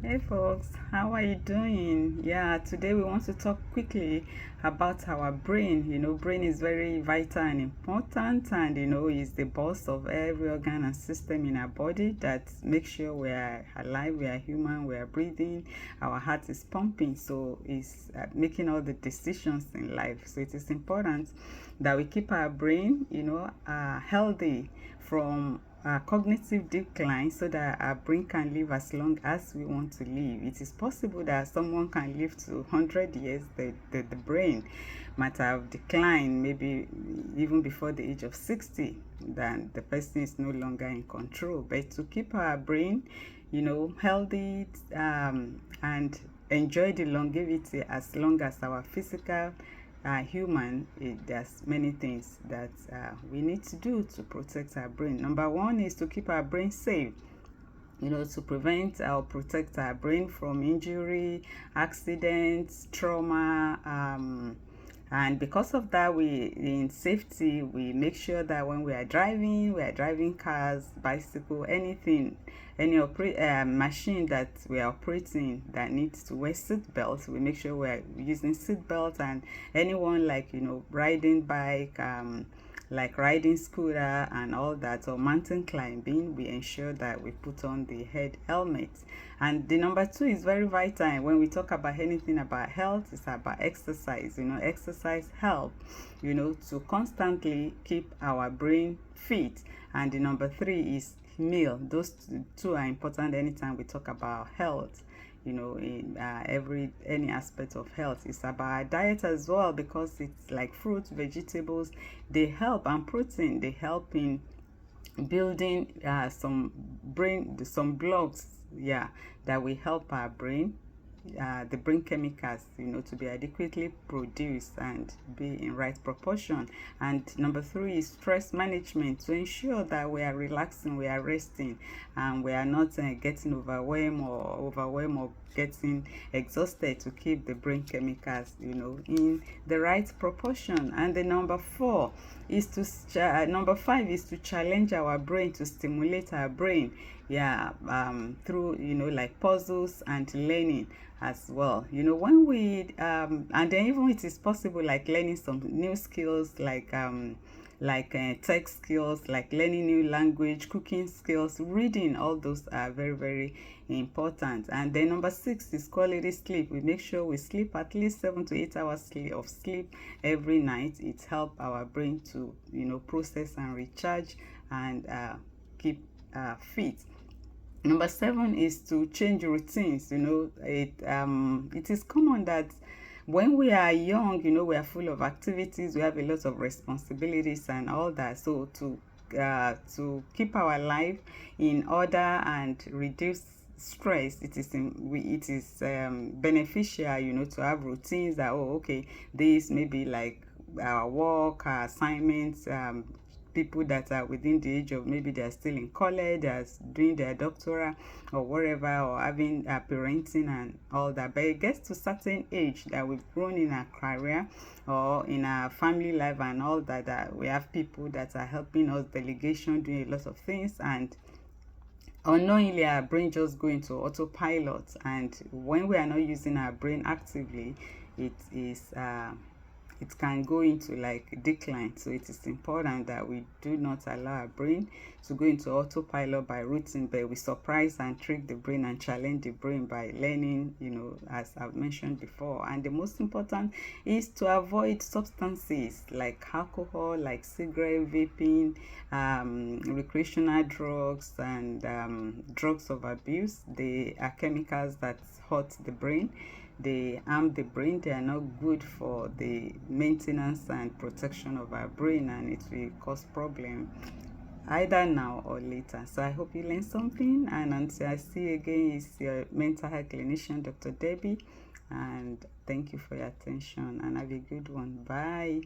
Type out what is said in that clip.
Hey folks, how are you doing? Yeah, today we want to talk quickly about our brain. Brain is very vital and important, and is the boss of every organ and system in our body that makes sure we are alive, we are human, we are breathing, our heart is pumping, so it's making all the decisions in life. So it is important that we keep our brain, healthy from cognitive decline, so that our brain can live as long as we want to live. It is possible that someone can live to 100 years. The brain might have declined maybe even before the age of 60, then the person is no longer in control. But to keep our brain healthy, and enjoy the longevity as long as our physical human, there's many things that we need to do to protect our brain. Number one is to keep our brain safe, to prevent or protect our brain from injury, accidents, trauma. And because of that, in safety, we make sure that when we are driving cars, bicycle, anything, any machine that we are operating that needs to wear seat belts, we make sure we are using seat belts. And anyone like riding bike, like riding scooter and all that, or mountain climbing, we ensure that we put on the head helmet. And the number two is very vital. When we talk about anything about health, it's about exercise. Exercise help to constantly keep our brain fit. And the number three is meal. Those two are important anytime we talk about health. In any aspect of health. It's about diet as well, because it's like fruits, vegetables, they help, and protein, they help in building some blocks, that will help our brain, the brain chemicals, to be adequately produced and be in right proportion. And number three is stress management, to ensure that we are relaxing, we are resting, and we are not getting overwhelmed or getting exhausted, to keep the brain chemicals in the right proportion. And the number five is to challenge our brain, to stimulate our brain, through like puzzles and learning as well. When we and then even it is possible, like learning some new skills, like tech skills, like learning new language, cooking skills, reading. All those are very, very important. And then number six is quality sleep. We make sure we sleep at least 7 to 8 hours of sleep every night. It helps our brain to process and recharge, and keep fit. Number seven is to change routines. It is common that when we are young, we are full of activities, we have a lot of responsibilities and all that. So to keep our life in order and reduce stress, it is beneficial, to have routines that, okay, this may be like our work, our assignments, people that are within the age of, maybe they're still in college, they're doing their doctoral or whatever, or having parenting and all that. But it gets to certain age that we've grown in our career or in our family life and all that, that we have people that are helping us, delegation, doing a lot of things, and unknowingly our brain just go into autopilot. And when we are not using our brain actively, it can go into like decline. So it is important that we do not allow our brain to go into autopilot by routine, but we surprise and trick the brain and challenge the brain by learning, as I've mentioned before. And the most important is to avoid substances like alcohol, like cigarette, vaping, recreational drugs, and drugs of abuse. They are chemicals that hurt the brain, they harm the brain, they are not good for the maintenance and protection of our brain, and it will cause problem either now or later. So I hope you learned something, and until I see you again, it's your mental health clinician, Dr. Debbie, and thank you for your attention, and have a good one. Bye.